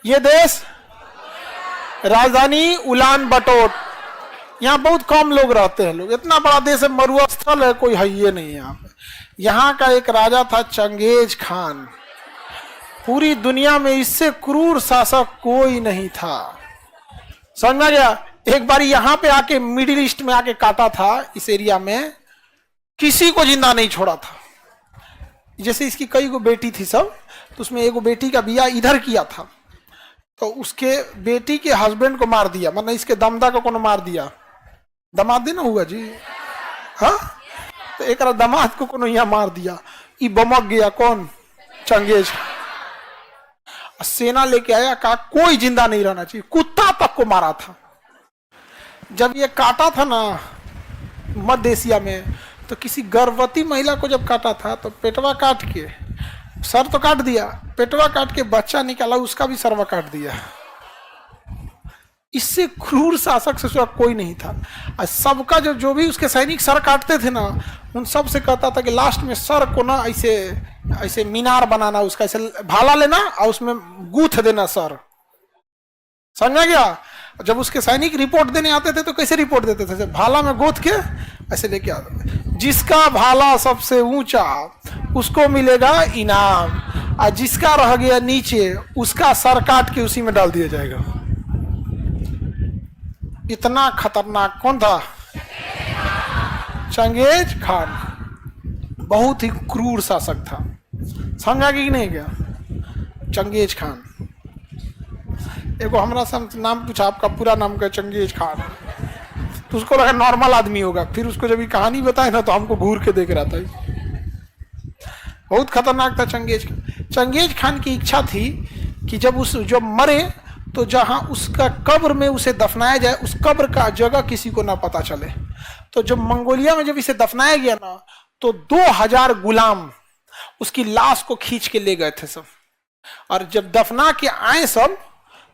ये देश राजधानी उलान बटोर, यहाँ बहुत कम लोग रहते हैं। लोग, इतना बड़ा देश है, मरुस्थल है, कोई है ये नहीं यहाँ पे। यहाँ का एक राजा था चंगेज खान। पूरी दुनिया में इससे क्रूर शासक कोई नहीं था। समझ में गया? एक बार यहाँ पे आके मिडिल ईस्ट में आके काटा था, इस एरिया में किसी को जिंदा नहीं छोड़ा था। जैसे इसकी कई गो बेटी थी सब, तो उसमें एगो बेटी का बियाह इधर किया था, तो उसके बेटी के हस्बैंड को मार दिया, मतलब इसके दमदा को कोनो मार दिया। दमाद ना हुआ जी, हाँ, तो एक दमाद को कोनो यहाँ मार दिया। ये बमक गया कौन? चंगेज। सेना लेके आया, कहा कोई जिंदा नहीं रहना चाहिए, कुत्ता तक को मारा था। जब ये काटा था ना मध्य एशिया में, तो किसी गर्भवती महिला को जब काटा था तो पेटवा काट के, सर तो काट दिया, पेटवा काट के बच्चा निकाला, उसका भी सरवा काट दिया। इससे क्रूर शासक से कोई नहीं था। और सबका जो भी उसके सैनिक सर काटते थे ना, उन सब से कहता था कि लास्ट में सर को ना ऐसे ऐसे मीनार बनाना, उसका ऐसे भाला लेना और उसमें गूंथ देना सर। समझा गया? जब उसके सैनिक रिपोर्ट देने आते थे तो कैसे रिपोर्ट देते थे? भाला में गोथ के ऐसे लेके आते थे। जिसका भाला सबसे ऊंचा उसको मिलेगा इनाम, और जिसका रह गया नीचे उसका सर काट के उसी में डाल दिया जाएगा। इतना खतरनाक कौन था? Genghis Khan. बहुत ही क्रूर शासक था। समझा कि नहीं क्या? Genghis Khan. एगो हमरा से नाम पूछा, आपका पूरा नाम क्या? Genghis Khan. तो उसको लगा नॉर्मल आदमी होगा, फिर उसको जब ये कहानी बताए ना तो हमको घूर के देख रहा था। बहुत खतरनाक था चंगेज खान। चंगेज खान की इच्छा थी कि जब मरे तो जहां उसका कब्र में उसे दफनाया जाए, उस कब्र का जगह किसी को ना पता चले। तो जब मंगोलिया में जब इसे दफनाया गया ना, तो 2000 गुलाम उसकी लाश को खींच के ले गए थे सब। और जब दफना के आए सब,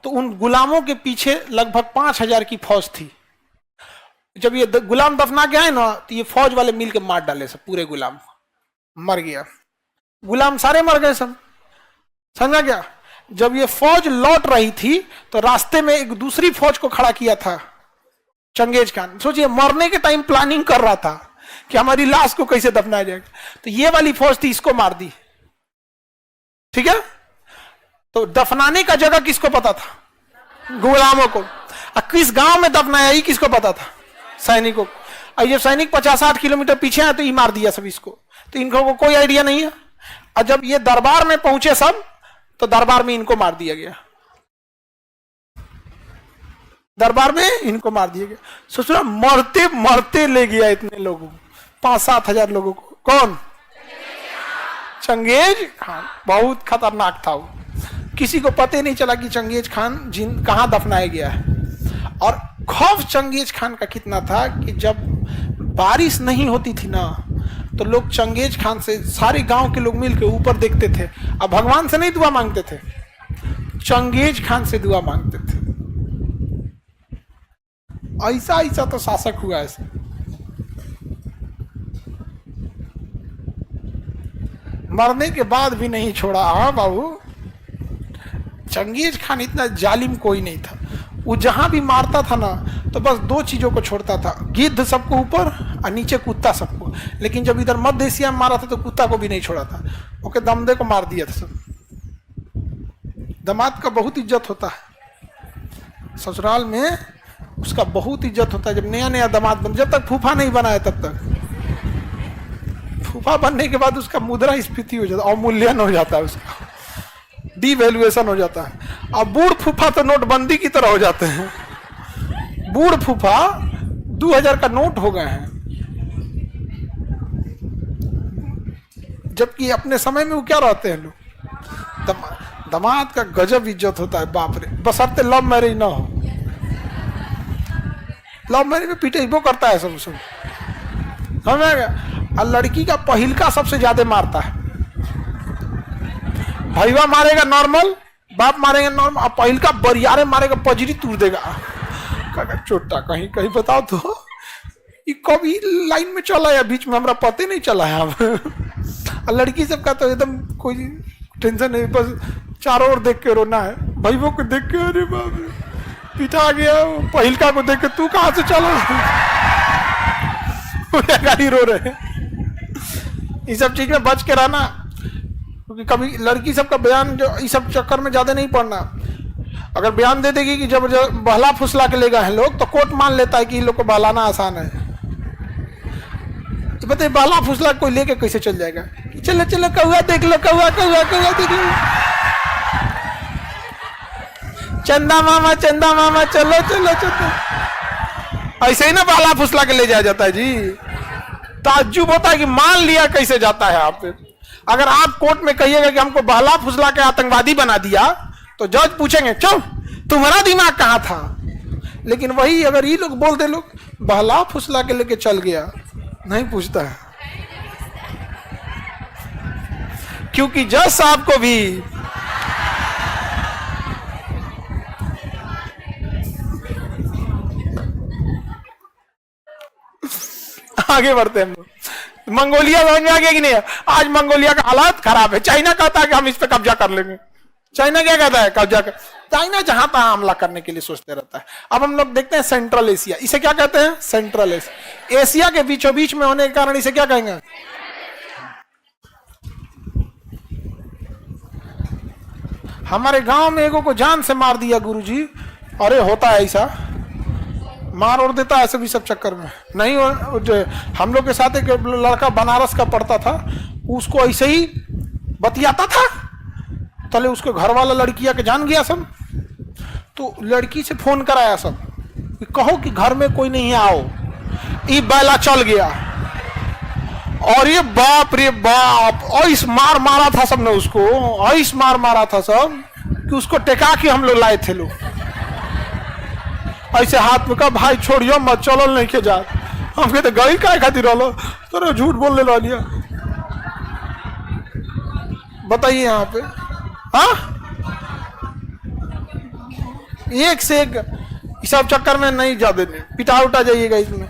तो उन गुलामों के पीछे लगभग 5000 की फौज थी। जब ये गुलाम दफना के आए ना, तो ये फौज वाले मिल के मार डाले सब, पूरे गुलाम मर गया। गुलाम सारे मर गए सब। समझा क्या? जब ये फौज लौट रही थी तो रास्ते में एक दूसरी फौज को खड़ा किया था चंगेज खान। सोचिए, मरने के टाइम प्लानिंग कर रहा था कि हमारी लाश को कैसे दफनाया जाएगा। तो ये वाली फौज थी, इसको मार दी। ठीक है? तो दफनाने का जगह किसको पता था? गुलामों को। और किस गांव में दफनाया ही किसको पता था? सैनिकों को। और जब सैनिक 50-60 किलोमीटर पीछे आए तो ये मार दिया सब इसको। तो इनको कोई आइडिया नहीं है। और जब ये दरबार में पहुंचे सब, तो दरबार में इनको मार दिया गया। दरबार में इनको मार दिया गया। सोचो, मरते मरते ले गया इतने लोगों को, 5-7 हजार लोगों को। कौन? Genghis Khan. बहुत खतरनाक था वो। किसी को पता नहीं चला कि चंगेज खान कहां दफनाया गया है। और खौफ चंगेज खान का कितना था कि जब बारिश नहीं होती थी ना, तो लोग चंगेज खान से, सारे गांव के लोग मिलकर ऊपर देखते थे। अब भगवान से नहीं दुआ मांगते थे, चंगेज खान से दुआ मांगते थे। ऐसा ऐसा तो शासक हुआ ऐसे। मरने के बाद भी नहीं छोड़ा। हाँ बाबू, चंगेज खान इतना जालिम कोई नहीं था। वो जहां भी मारता था ना, तो बस 2 चीजों को छोड़ता था, गिद्ध सबको ऊपर और नीचे कुत्ता सबको। लेकिन जब इधर मध्य एशिया में मारा था तो कुत्ता को भी नहीं छोड़ा था, ओके, दमदे को मार दिया था सब। दामाद का बहुत इज्जत होता है ससुराल में, उसका बहुत इज्जत होता है। जब नया नया दामाद बन, जब तक फूफा नहीं बना है तब तक। फूफा बनने के बाद उसका मुद्रा स्फीति हो जाता है, अवमूल्यन हो जाता है, उसका डिवैल्यूएशन हो जाता है। अब बूढ़ फूफा तो नोटबंदी की तरह हो जाते हैं। बूढ़ फूफा 2000 का नोट हो गए हैं, जबकि अपने समय में वो क्या रहते हैं लोग। दामाद का गजब इज्जत होता है, बाप रे। बशर्ते लव मैरिज ना हो। लव मैरिज में पिटेबो करता है सब समझ गया। और लड़की का पहिलका सबसे ज्यादा मारता है। भैया मारेगा नॉर्मल, बाप मारेगा नॉर्मल, और पहिलका बरियारे मारेगा, पजरी तोड़ देगा। चोटा कहीं कहीं बताओ तो, ये कभी लाइन में चला है, बीच में हमरा पता नहीं चला है। अब लड़की सबका तो एकदम कोई टेंशन नहीं, बस चारों ओर देख के रोना है। भाइयों को देख के अरे बाप रे पिटा गया, पहिलका को देख के तू कहां से चलो गाड़ी रो रहे। इस सब चीज में बच के रहना, क्योंकि कभी लड़की सबका बयान जो इस सब चक्कर में ज्यादा नहीं पड़ना। अगर बयान दे देगी कि जब बहला फुसला के ले गए हैं लोग, तो कोर्ट मान लेता है कि इन लोग को बहलाना आसान है। तो बताइए बहला फुसला कोई लेके कैसे चल जाएगा कि चलो चलो कौआ देख लो, कौआ कौआ कौआ देख लो, चंदा मामा चलो चलो चलो, ऐसे ही ना बहला फुसला के ले जाया जाता है जी। ताज्जुब होता है कि मान लिया कैसे जाता है आप। अगर आप कोर्ट में कहिएगा कि हमको बहला फुसला के आतंकवादी बना दिया, तो जज पूछेंगे चल तुम्हारा दिमाग कहां था। लेकिन वही अगर ये लोग बोल दे लोग बहला फुसला के लेके चल गया, नहीं पूछता है, क्योंकि जज साहब को भी आगे बढ़ते हैं। मंगोलिया समझ में आ गया कि नहीं? आज मंगोलिया का हालात खराब है। चाइना कहता है कि हम इस पे कब्जा कर लेंगे। चाइना क्या कहता है? कब्जा कर। चाइना जहां तहां हमला करने के लिए सोचते रहता है। अब हम लोग देखते हैं सेंट्रल एशिया, इसे क्या कहते हैं? Central Asia. एशिया के बीचों बीच में होने के कारण इसे क्या कहेंगे? हमारे गांव में एगो को जान से मार दिया गुरुजी। अरे होता है ऐसा, मार और देता है ऐसे भी सब चक्कर में नहीं। जो हम लोग के साथ एक लड़का बनारस का पढ़ता था, उसको ऐसे ही बतियाता था, तले उसके घर वाला लड़किया के जान गया सब, तो लड़की से फोन कराया सब कि कहो कि घर में कोई नहीं है आओ। ये बैला चल गया और ये बाप रे बाप ऐस मार मारा था सबने उसको, ऐस मार मारा था सब कि उसको टेका के हम लोग लाए थे लोग ऐसे हाथ में। कहा भाई छोड़ियो मत, चलो नहीं के जा। हम कहते गई काय खातिर रहो, तो झूठ बोलने ला लिया। बताइए यहाँ पे हाँ, एक से एक सब चक्कर में नहीं जा देने, पिटा उठा जाइएगा इसमें।